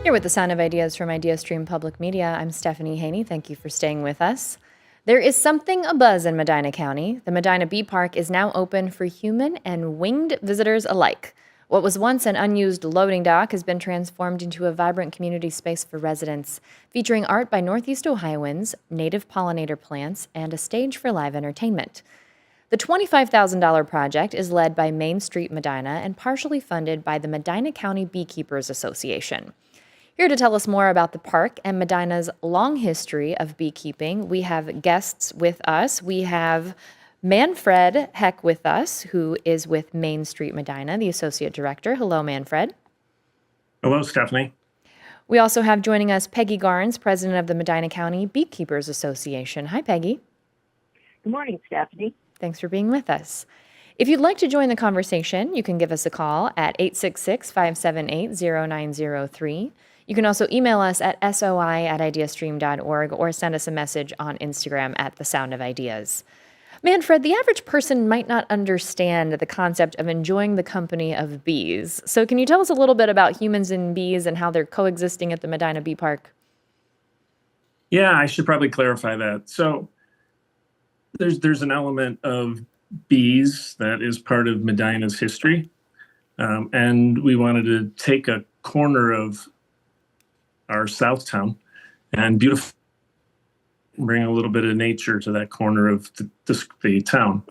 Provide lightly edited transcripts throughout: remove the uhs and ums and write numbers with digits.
Here with the Sound of Ideas from IdeaStream Public Media, I'm Stephanie Haney. Thank you for staying with us. There is something abuzz in Medina County. The Medina Bee Park is now open for human and winged visitors alike. What was once an unused loading dock has been transformed into a vibrant community space for residents, featuring art by Northeast Ohioans, native pollinator plants, and a stage for live entertainment. The $25,000 project is led by Main Street Medina and partially funded by the Medina County Beekeepers Association. Here to tell us more about the park and Medina's long history of beekeeping, we have guests with us. We have Manfred Heck with us, who is with Main Street Medina, the Associate Director. Hello, Manfred. Hello, Stephanie. We also have joining us Peggy Garnes, President of the Medina County Beekeepers Association. Hi, Peggy. Good morning, Stephanie. Thanks for being with us. If you'd like to join the conversation, you can give us a call at 866-578-0903. You can also email us at soi@ideastream.org or send us a message on Instagram at The Sound of Ideas. Manfred, the average person might not understand the concept of enjoying the company of bees. So can you tell us a little bit about humans and bees and how they're coexisting at the Medina Bee Park? Yeah, I should probably clarify that. So there's an element of bees that is part of Medina's history. And we wanted to take a corner of our South Town and bring a little bit of nature to that corner of the town.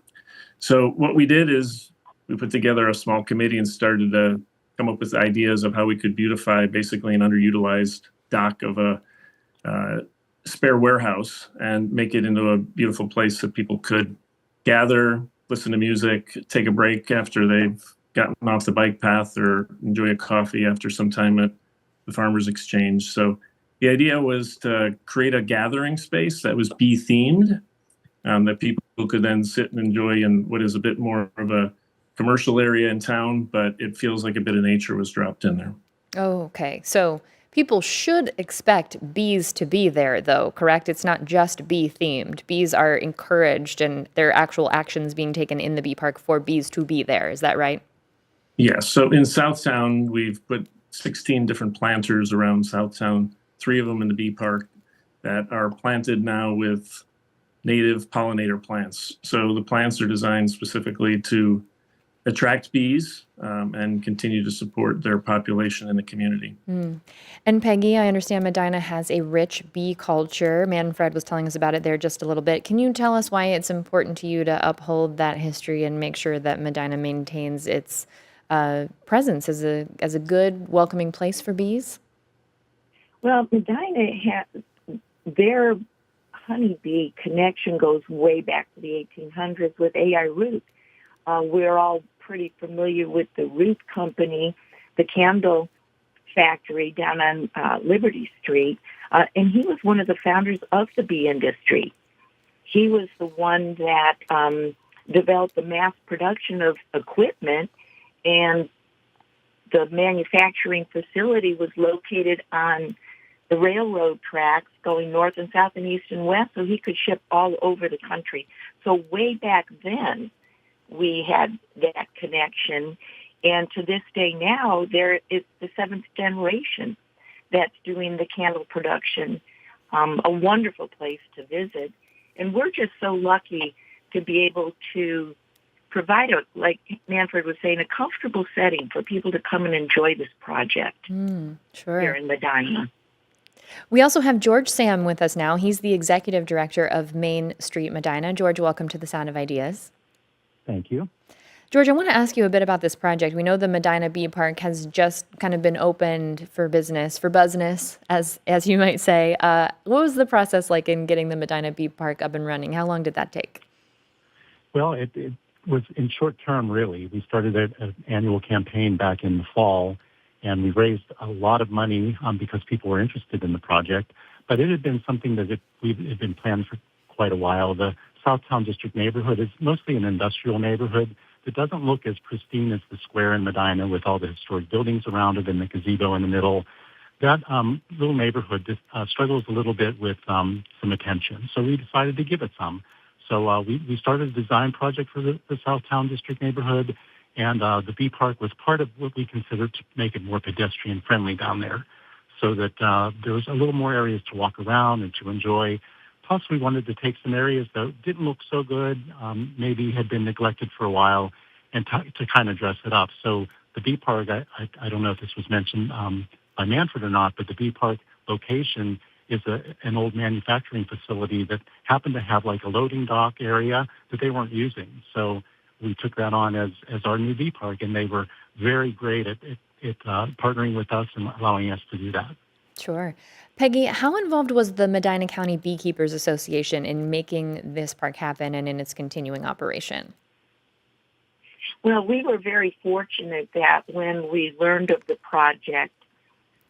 So what we did is we put together a small committee and started to come up with ideas of how we could beautify basically an underutilized dock of a spare warehouse and make it into a beautiful place that people could gather, listen to music, take a break after they've gotten off the bike path, or enjoy a coffee after some time at the Farmers Exchange. So the idea was to create a gathering space that was bee themed, that people could then sit and enjoy in what is a bit more of a commercial area in town, but it feels like a bit of nature was dropped in there. Oh, okay. So people should expect bees to be there, though, correct? It's not just bee themed. Bees are encouraged and there are actual actions being taken in the bee park for bees to be there. Is that right? Yes. So in Southtown, we've put 16 different planters around Southtown, 3 of them in the bee park that are planted now with native pollinator plants. So the plants are designed specifically to attract bees and continue to support their population in the community. And Peggy, I understand Medina has a rich bee culture. Manfred was telling us about it there just a little bit. Can you tell us why it's important to you to uphold that history and make sure that Medina maintains its presence as a good, welcoming place for bees? Well, Medina has their honeybee connection goes way back to the 1800s with A.I. Root. We're all pretty familiar with the Root Company, the candle factory down on Liberty Street, and he was one of the founders of the bee industry. He was the one that developed the mass production of equipment, and the manufacturing facility was located on the railroad tracks going north and south and east and west, so he could ship all over the country. So way back then, we had that connection. And to this day now, there is the 7th generation that's doing the candle production, a wonderful place to visit. And we're just so lucky to be able to provide, like Manfred was saying, a comfortable setting for people to come and enjoy this project Sure. here in Medina. We also have George Sam with us now. He's the Executive Director of Main Street Medina. George, welcome to the Sound of Ideas. Thank you. George, I want to ask you a bit about this project. We know the Medina Bee Park has just kind of been opened for business, for buzzness, as you might say. What was the process like in getting the Medina Bee Park up and running? How long did that take? Well, it was in short term, really. We started an annual campaign back in the fall, and we raised a lot of money because people were interested in the project. But it had been something that had been planned for quite a while. The Southtown District neighborhood is mostly an industrial neighborhood. It doesn't look as pristine as the square in Medina with all the historic buildings around it and the gazebo in the middle. That little neighborhood struggles a little bit with some attention, so we decided to give it some. So we started a design project for the Southtown District neighborhood, and the Bee Park was part of what we considered to make it more pedestrian-friendly down there. so that there was a little more areas to walk around and to enjoy. Plus, we wanted to take some areas that didn't look so good, maybe had been neglected for a while, and to kind of dress it up. So the Bee Park, I don't know if this was mentioned by Manfred or not, but the Bee Park location is an old manufacturing facility that happened to have like a loading dock area that they weren't using. So we took that on as our new Bee Park, and they were very great at partnering with us and allowing us to do that. Sure. Peggy, how involved was the Medina County Beekeepers Association in making this park happen and in its continuing operation? Well, we were very fortunate that when we learned of the project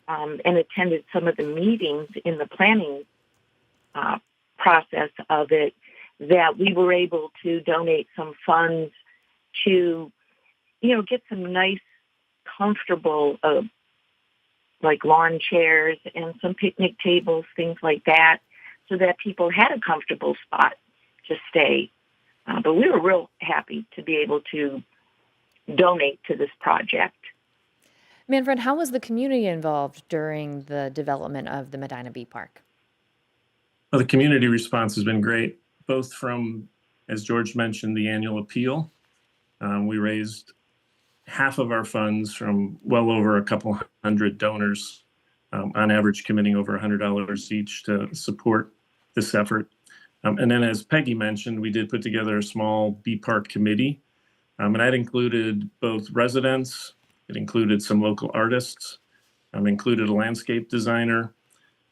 and attended some of the meetings in the planning process of it, that we were able to donate some funds to, get some nice, comfortable, like lawn chairs and some picnic tables, things like that, so that people had a comfortable spot to stay. But we were real happy to be able to donate to this project. Manfred, how was the community involved during the development of the Medina Bee Park? Well, the community response has been great, both from, as George mentioned, the annual appeal. We raised half of our funds from well over a couple hundred donors, on average committing over $100 each to support this effort. And then, as Peggy mentioned, we did put together a small Bee Park committee, and that included both residents, it included some local artists, included a landscape designer,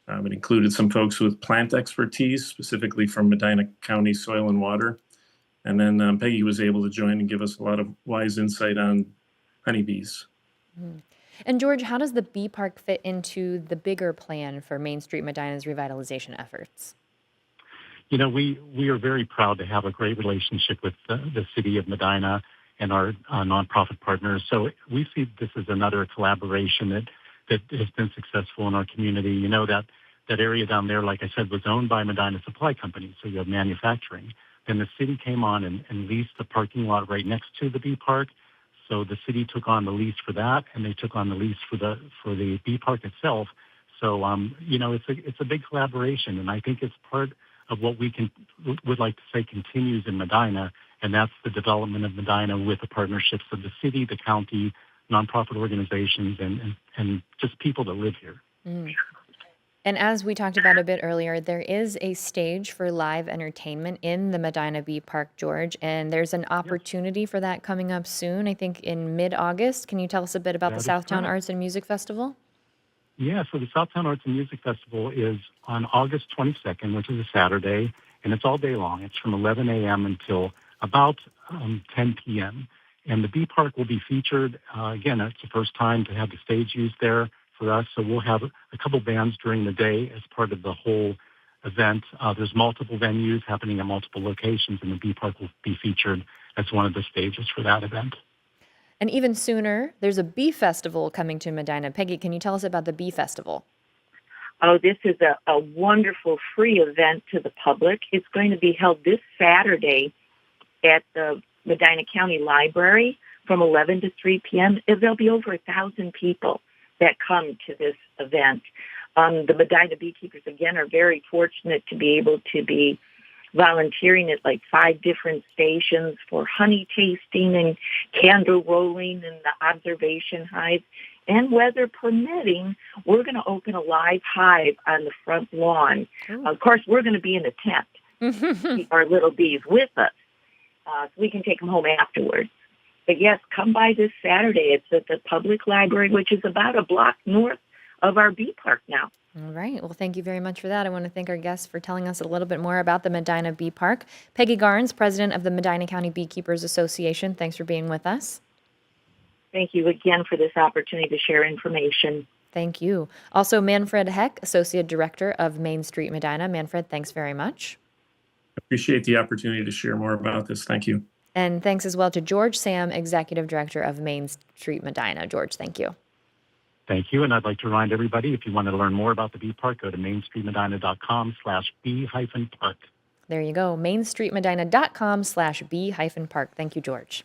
it included some folks with plant expertise, specifically from Medina County Soil and Water. And then Peggy was able to join and give us a lot of wise insight on honeybees. Mm. And George, how does the Bee Park fit into the bigger plan for Main Street Medina's revitalization efforts? We are very proud to have a great relationship with the city of Medina and our nonprofit partners. So we see this as another collaboration that has been successful in our community. That area down there, like I said, was owned by Medina Supply Company, so you have manufacturing. Then the city came on and leased the parking lot right next to the Bee Park. So the city took on the lease for that, and they took on the lease for the Bee Park itself. So it's a big collaboration, and I think it's part of what we would like to say continues in Medina, and that's the development of Medina with the partnerships of the city, the county, nonprofit organizations, and just people that live here. Mm. And as we talked about a bit earlier, there is a stage for live entertainment in the Medina Bee Park, George, and there's an opportunity for that coming up soon, I think in mid-August. Can you tell us a bit about the Southtown Arts and Music Festival? Yeah, so the Southtown Arts and Music Festival is on August 22nd, which is a Saturday, and it's all day long. It's from 11 a.m. until about 10 p.m. And the Bee Park will be featured. Again, it's the first time to have the stage used there for us, so we'll have a couple bands during the day as part of the whole event. There's multiple venues happening at multiple locations, and the Bee Park will be featured as one of the stages for that event. And even sooner, there's a Bee Festival coming to Medina. Peggy, can you tell us about the Bee Festival? Oh, this is a wonderful free event to the public. It's going to be held this Saturday at the Medina County Library from 11 to 3 p.m. There'll be over 1,000 people that come to this event. The Medina beekeepers, again, are very fortunate to be able to be volunteering at like 5 different stations for honey tasting and candle rolling and the observation hive. And weather permitting, we're going to open a live hive on the front lawn. Of course, we're going to be in a tent, keep our little bees with us, so we can take them home afterwards. But yes, come by this Saturday. It's at the public library, which is about a block north of our Bee Park now. All right. Well, thank you very much for that. I want to thank our guests for telling us a little bit more about the Medina Bee Park. Peggy Garnes, president of the Medina County Beekeepers Association. Thanks for being with us. Thank you again for this opportunity to share information. Thank you. Also, Manfred Heck, associate director of Main Street Medina. Manfred, thanks very much. Appreciate the opportunity to share more about this. Thank you. And thanks as well to George Sam, executive director of Main Street Medina. George, thank you. Thank you. And I'd like to remind everybody, if you want to learn more about the Bee Park, go to mainstreetmedina.com/bee-park. There you go, mainstreetmedina.com/bee-park. Thank you, George.